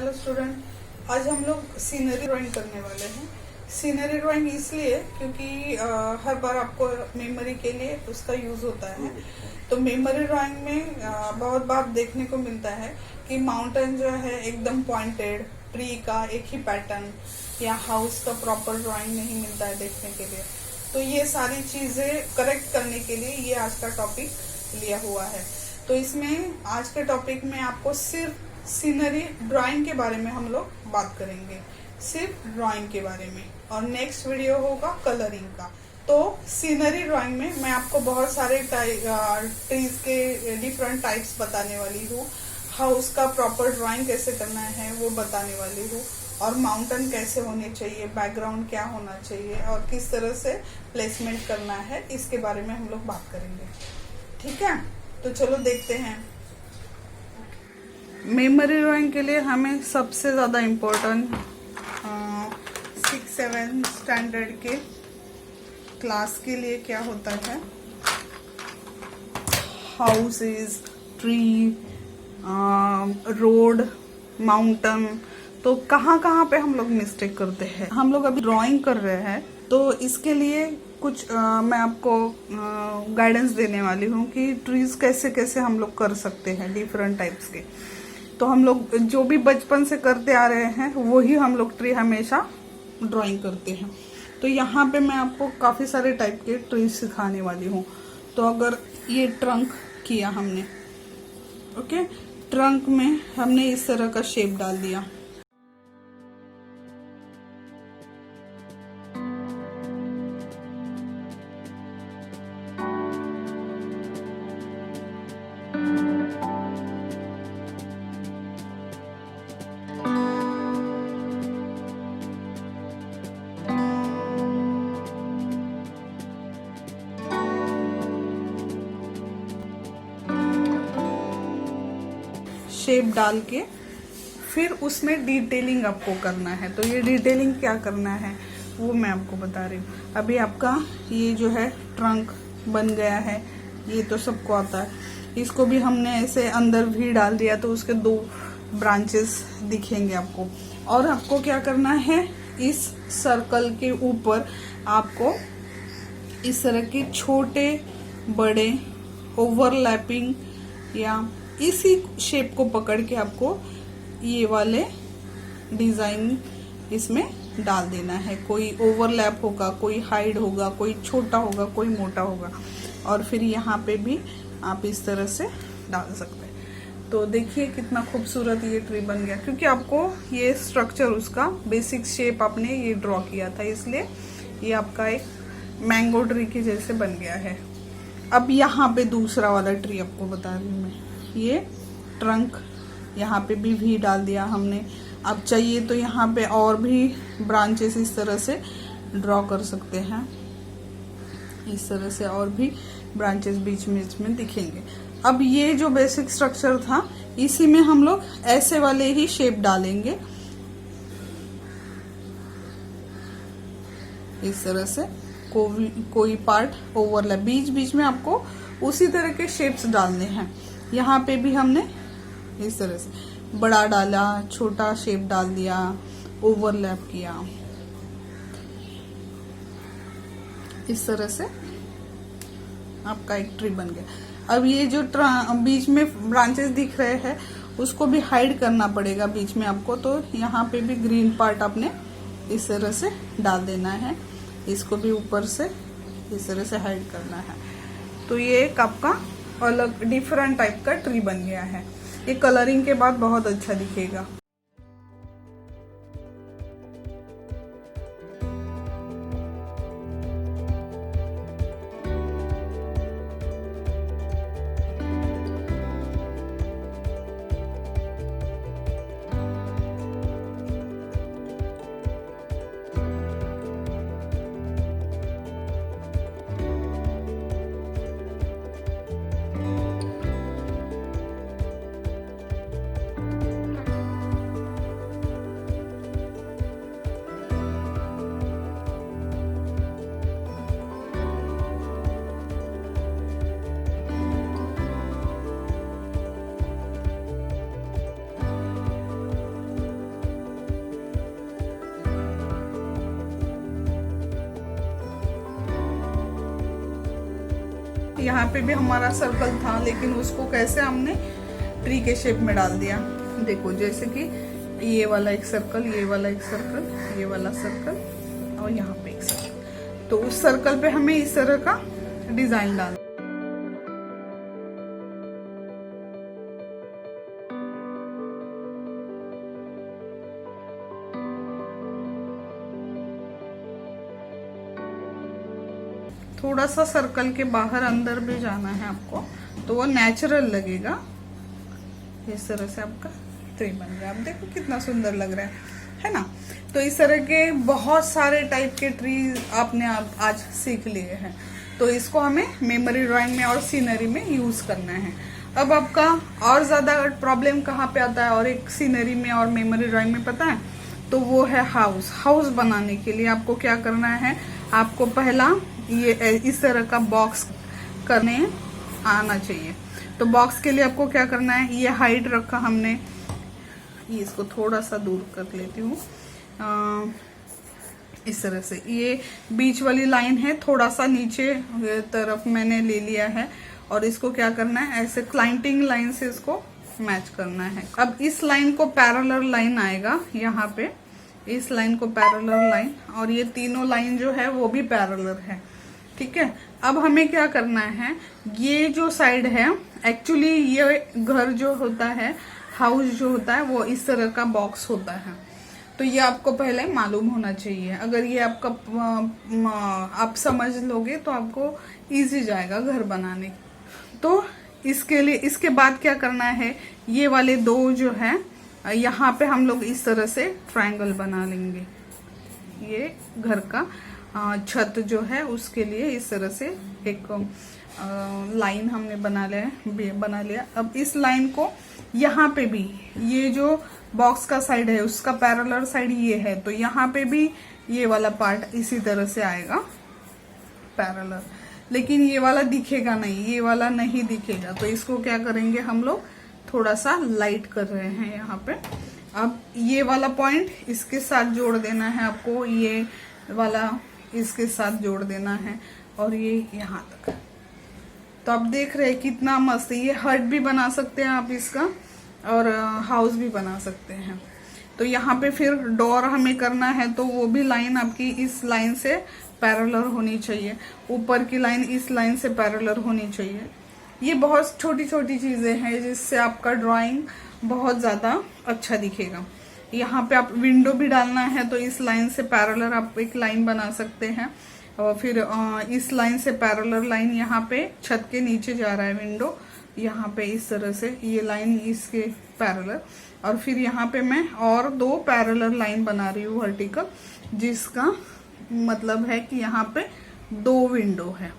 Hello student, आज हम लोग सीनरी ड्राइंग करने वाले हैं। सीनरी ड्राइंग इसलिए क्योंकि हर बार आपको मेमोरी के लिए उसका यूज होता है। तो मेमोरी ड्राइंग में बहुत बार देखने को मिलता है कि माउंटेन जो है एकदम पॉइंटेड, ट्री का एक ही पैटर्न या हाउस का प्रॉपर ड्राइंग नहीं मिलता है देखने के लिए। तो ये सारी चीजें करेक्ट करने के लिए ये आज का टॉपिक लिया हुआ है। तो इसमें आज के टॉपिक में आपको सिर्फ सीनरी ड्राइंग के बारे में हम लोग बात करेंगे, सिर्फ ड्राइंग के बारे में, और नेक्स्ट वीडियो होगा कलरिंग का। तो सीनरी ड्राइंग में मैं आपको बहुत सारे ट्रीज के डिफरेंट टाइप्स बताने वाली हूँ, हाउस का प्रॉपर ड्राइंग कैसे करना है वो बताने वाली हूँ, और माउंटेन कैसे होने चाहिए, बैकग्राउंड क्या होना चाहिए और किस तरह से प्लेसमेंट करना है, इसके बारे में हम लोग बात करेंगे। ठीक है, तो चलो देखते हैं। मेमोरी ड्राइंग के लिए हमें सबसे ज़्यादा इम्पोर्टेंट 6-7 स्टैंडर्ड के क्लास के लिए क्या होता है, हाउसेस, ट्री, रोड, माउंटेन। तो कहाँ कहाँ पे हम लोग मिस्टेक करते हैं। हम लोग अभी ड्राइंग कर रहे हैं तो इसके लिए कुछ मैं आपको गाइडेंस देने वाली हूँ कि ट्रीज कैसे कैसे हम लोग कर सकते हैं, डिफरेंट टाइप्स के। तो हम लोग जो भी बचपन से करते आ रहे हैं वही हम लोग ट्री हमेशा ड्राइंग करते हैं। तो यहाँ पे मैं आपको काफ़ी सारे टाइप के ट्रीज सिखाने वाली हूँ। तो अगर ये ट्रंक किया हमने, ओके, ट्रंक में हमने इस तरह का शेप डाल दिया। शेप डाल के फिर उसमें डिटेलिंग आपको करना है। तो ये डिटेलिंग क्या करना है वो मैं आपको बता रही हूँ। अभी आपका ये जो है ट्रंक बन गया है, ये तो सबको आता है। इसको भी हमने ऐसे अंदर भी डाल दिया तो उसके 2 ब्रांचेस दिखेंगे आपको। और आपको क्या करना है, इस सर्कल के ऊपर आपको इस तरह के छोटे बड़े ओवरलैपिंग या इसी शेप को पकड़ के आपको ये वाले डिजाइन इसमें डाल देना है। कोई ओवरलैप होगा, कोई हाइड होगा, कोई छोटा होगा, कोई मोटा होगा, और फिर यहाँ पे भी आप इस तरह से डाल सकते हैं। तो देखिए कितना खूबसूरत ये ट्री बन गया, क्योंकि आपको ये स्ट्रक्चर उसका बेसिक शेप आपने ये ड्रॉ किया था, इसलिए ये आपका एक मैंगो ट्री के जैसे बन गया है। अब यहाँ पे दूसरा वाला ट्री आपको बता रही हूँ मैं। ये ट्रंक यहाँ पे भी डाल दिया हमने। अब चाहिए तो यहाँ पे और भी ब्रांचेस इस तरह से ड्रॉ कर सकते हैं, इस तरह से और भी ब्रांचेस बीच में दिखेंगे। अब ये जो बेसिक स्ट्रक्चर था इसी में हम लोग ऐसे वाले ही शेप डालेंगे, इस तरह से कोई पार्ट ओवरलैप, बीच में आपको उसी तरह के शेप्स डालने हैं। यहाँ पे भी हमने इस तरह से बड़ा डाला, छोटा शेप डाल दिया, ओवरलैप किया, इस तरह से आपका एक ट्री बन गया। अब ये जो बीच में ब्रांचेस दिख रहे हैं उसको भी हाइड करना पड़ेगा बीच में आपको। तो यहाँ पे भी ग्रीन पार्ट आपने इस तरह से डाल देना है, इसको भी ऊपर से इस तरह से हाइड करना है। तो ये एक आपका अलग डिफरेंट टाइप का ट्री बन गया है। ये कलरिंग के बाद बहुत अच्छा दिखेगा। यहाँ पे भी हमारा सर्कल था, लेकिन उसको कैसे हमने ट्री के शेप में डाल दिया। देखो जैसे कि ये वाला एक सर्कल, ये वाला एक सर्कल, ये वाला सर्कल और यहाँ पे एक सर्कल। तो उस सर्कल पे हमें इस तरह का डिजाइन डालना। थोड़ा सा सर्कल के बाहर अंदर भी जाना है आपको, तो वो नेचुरल लगेगा। इस तरह से आपका ट्री बन गया। आप देखो कितना सुंदर लग रहा है ना। तो इस तरह के बहुत सारे टाइप के ट्री आपने आज सीख लिए हैं। तो इसको हमें मेमोरी ड्राइंग में और सीनरी में यूज करना है। अब आपका और ज्यादा प्रॉब्लम कहाँ पे आता है, और एक सीनरी में और मेमोरी ड्राइंग में पता है, तो वो है हाउस। हाउस बनाने के लिए आपको क्या करना है, आपको पहला ये इस तरह का बॉक्स करने आना चाहिए। तो बॉक्स के लिए आपको क्या करना है, ये हाइट रखा हमने, ये इसको थोड़ा सा दूर कर लेती हूँ। इस तरह से ये बीच वाली लाइन है, थोड़ा सा नीचे तरफ मैंने ले लिया है, और इसको क्या करना है, ऐसे क्लाइंटिंग लाइन से इसको मैच करना है। अब इस लाइन को पैरेलल लाइन आएगा यहाँ पे, इस लाइन को पैरेलल लाइन, और ये तीनों लाइन जो है वो भी पैरेलल है। ठीक है। अब हमें क्या करना है, ये जो साइड है, एक्चुअली ये घर जो होता है, हाउस जो होता है, वो इस तरह का बॉक्स होता है। तो ये आपको पहले मालूम होना चाहिए। अगर ये आपका आप समझ लोगे तो आपको इजी जाएगा घर बनाने। तो इसके लिए, इसके बाद क्या करना है, ये वाले दो जो है यहाँ पे हम लोग इस तरह से ट्रायंगल बना लेंगे। ये घर का छत जो है उसके लिए इस तरह से एक लाइन हमने बना लिया। अब इस लाइन को यहाँ पे भी, ये जो बॉक्स का साइड है उसका पैरेलल साइड ये है, तो यहाँ पे भी ये वाला पार्ट इसी तरह से आएगा पैरेलल। लेकिन ये वाला दिखेगा नहीं, ये वाला नहीं दिखेगा। तो इसको क्या करेंगे हम लोग, थोड़ा सा लाइट कर रहे हैं यहाँ पे। अब ये वाला पॉइंट इसके साथ जोड़ देना है आपको, ये वाला इसके साथ जोड़ देना है, और ये यहाँ तक। तो आप देख रहे हैं कितना मस्त। ये हट भी बना सकते हैं आप इसका, और हाउस भी बना सकते हैं। तो यहाँ पे फिर डोर हमें करना है, तो वो भी लाइन आपकी इस लाइन से पैरेलल होनी चाहिए, ऊपर की लाइन इस लाइन से पैरेलल होनी चाहिए। ये बहुत छोटी छोटी चीजें हैं जिससे आपका ड्राइंग बहुत ज्यादा अच्छा दिखेगा। यहाँ पे आप विंडो भी डालना है, तो इस लाइन से पैरेलल आप एक लाइन बना सकते हैं, और फिर इस लाइन से पैरेलल लाइन यहाँ पे छत के नीचे जा रहा है विंडो, यहाँ पे इस तरह से ये लाइन इसके पैरेलल, और फिर यहाँ पे मैं और दो पैरेलल लाइन बना रही हूँ वर्टिकल, जिसका मतलब है कि यहाँ पे दो विंडो है।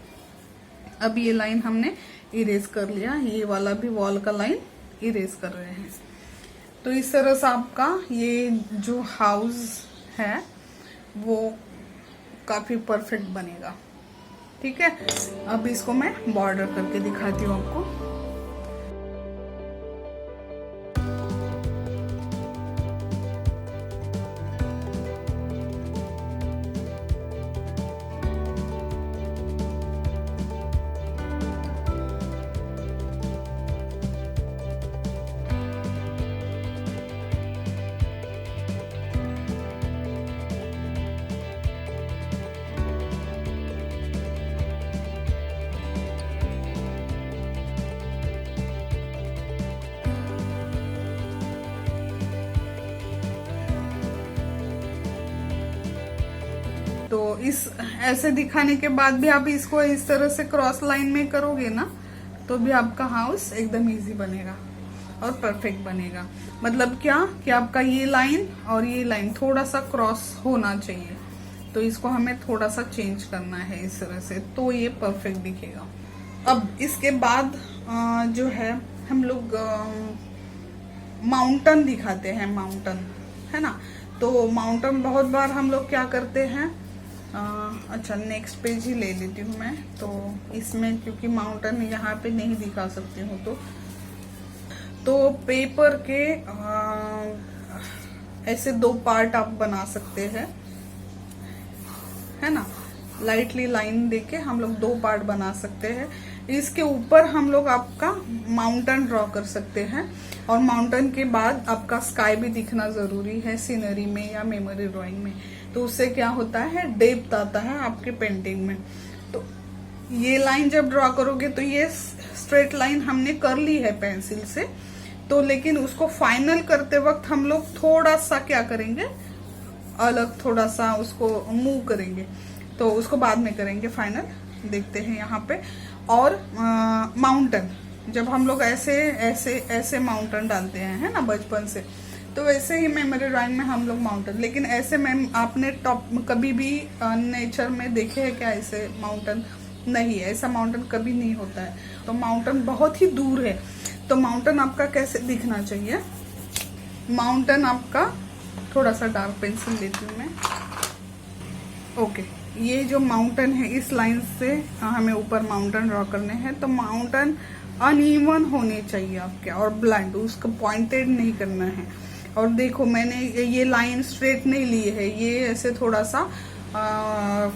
अब ये लाइन हमने इरेज कर लिया, ये वाला भी वॉल का लाइन इरेज कर रहे हैं। तो इस तरह से आपका ये जो हाउस है वो काफी परफेक्ट बनेगा। ठीक है। अब इसको मैं बॉर्डर करके दिखाती हूँ आपको। तो इस ऐसे दिखाने के बाद भी आप इसको इस तरह से क्रॉस लाइन में करोगे ना, तो भी आपका हाउस एकदम इजी बनेगा और परफेक्ट बनेगा। मतलब क्या कि आपका ये लाइन और ये लाइन थोड़ा सा क्रॉस होना चाहिए, तो इसको हमें थोड़ा सा चेंज करना है इस तरह से, तो ये परफेक्ट दिखेगा। अब इसके बाद जो है हम लोग माउंटेन दिखाते हैं, माउंटेन है ना। तो माउंटेन बहुत बार हम लोग क्या करते हैं, अच्छा नेक्स्ट पेज ही ले लेती हूँ मैं। तो इसमें क्योंकि माउंटेन यहाँ पे नहीं दिखा सकती हूँ, तो पेपर के ऐसे दो पार्ट आप बना सकते हैं, है ना। लाइटली लाइन देके हम लोग 2 पार्ट बना सकते हैं। इसके ऊपर हम लोग आपका माउंटेन ड्रॉ कर सकते हैं, और माउंटेन के बाद आपका स्काई भी दिखना जरूरी है सीनरी में या मेमोरी ड्राइंग में। तो उससे क्या होता है, डेप्थ आता है आपके पेंटिंग में। तो ये लाइन जब ड्रॉ करोगे तो ये स्ट्रेट लाइन हमने कर ली है पेंसिल से, तो लेकिन उसको फाइनल करते वक्त हम लोग थोड़ा सा क्या करेंगे, अलग थोड़ा सा उसको मूव करेंगे, तो उसको बाद में करेंगे फाइनल। देखते हैं यहाँ पे। और माउंटेन, जब हम लोग ऐसे ऐसे ऐसे माउंटेन डालते हैं, है ना, बचपन से, तो वैसे ही मेमोरी ड्राइंग में हम लोग माउंटेन, लेकिन ऐसे में आपने टॉप कभी भी नेचर में देखे हैं क्या ऐसे माउंटेन? नहीं, ऐसा माउंटेन कभी नहीं होता है। तो माउंटेन बहुत ही दूर है। तो माउंटेन आपका कैसे दिखना चाहिए, माउंटेन आपका, थोड़ा सा डार्क पेंसिल लेती हूँ मैं। ओके, ये जो माउंटेन है इस लाइन से हमें ऊपर माउंटेन ड्रॉ करने हैं। तो माउंटेन अनइवन होने चाहिए आपके, और ब्लंट, उसको पॉइंटेड नहीं करना है। और देखो मैंने ये लाइन स्ट्रेट नहीं ली है, ये ऐसे थोड़ा सा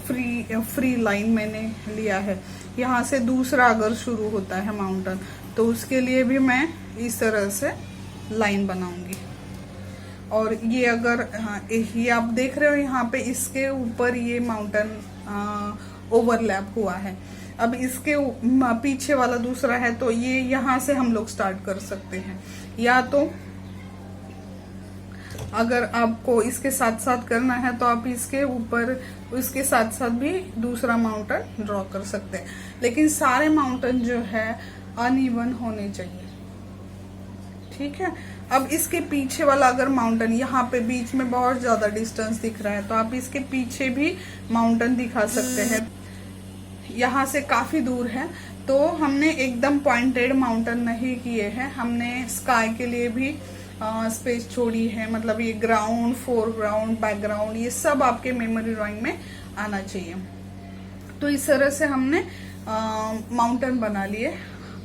फ्री लाइन मैंने लिया है। यहाँ से दूसरा अगर शुरू होता है माउंटेन, तो उसके लिए भी मैं इस तरह से लाइन बनाऊंगी। और ये अगर ये आप देख रहे हो यहाँ पे, इसके ऊपर ये माउंटेन ओवरलैप हुआ है। अब इसके पीछे वाला दूसरा है, तो ये यहाँ से हम लोग स्टार्ट कर सकते हैं, या तो अगर आपको इसके साथ साथ करना है तो आप इसके ऊपर उसके साथ साथ भी दूसरा माउंटेन ड्रॉ कर सकते हैं। लेकिन सारे माउंटेन जो है अनइवन होने चाहिए, ठीक है। अब इसके पीछे वाला अगर माउंटेन, यहाँ पे बीच में बहुत ज्यादा डिस्टेंस दिख रहा है, तो आप इसके पीछे भी माउंटेन दिखा सकते हैं। यहाँ से काफी दूर है, तो हमने एकदम पॉइंटेड माउंटेन नहीं किए हैं, हमने स्काई के लिए भी स्पेस छोड़ी है। मतलब ये ग्राउंड, फोरग्राउंड, बैकग्राउंड, ये सब आपके मेमोरी ड्राइंग में आना चाहिए। तो इस तरह से हमने माउंटेन बना लिए।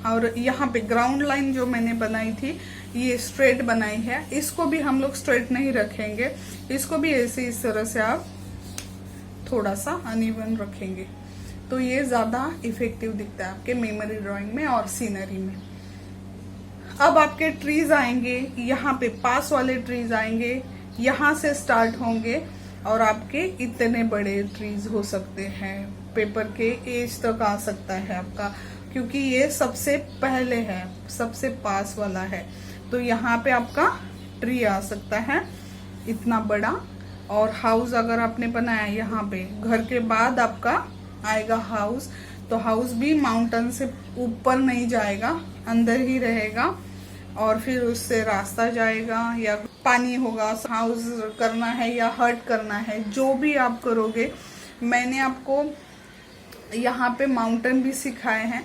और यहाँ पे ग्राउंड लाइन जो मैंने बनाई थी, ये स्ट्रेट बनाई है, इसको भी हम लोग स्ट्रेट नहीं रखेंगे, इसको भी ऐसे इस तरह से आप थोड़ा सा अनइवन रखेंगे, तो ये ज्यादा इफेक्टिव दिखता है आपके मेमोरी ड्राइंग में और सीनरी में। अब आपके ट्रीज आएंगे, यहाँ पे पास वाले ट्रीज आएंगे, यहाँ से स्टार्ट होंगे, और आपके इतने बड़े ट्रीज हो सकते हैं, पेपर के एज तक आ सकता है आपका, क्योंकि ये सबसे पहले है, सबसे पास वाला है। तो यहाँ पे आपका ट्री आ सकता है इतना बड़ा। और हाउस अगर आपने बनाया यहाँ पे, घर के बाद आपका आएगा हाउस, तो हाउस भी माउंटेन से ऊपर नहीं जाएगा, अंदर ही रहेगा, और फिर उससे रास्ता जाएगा या पानी होगा। हाउस करना है या हट करना है, जो भी आप करोगे। मैंने आपको यहाँ पे माउंटेन भी सिखाए हैं,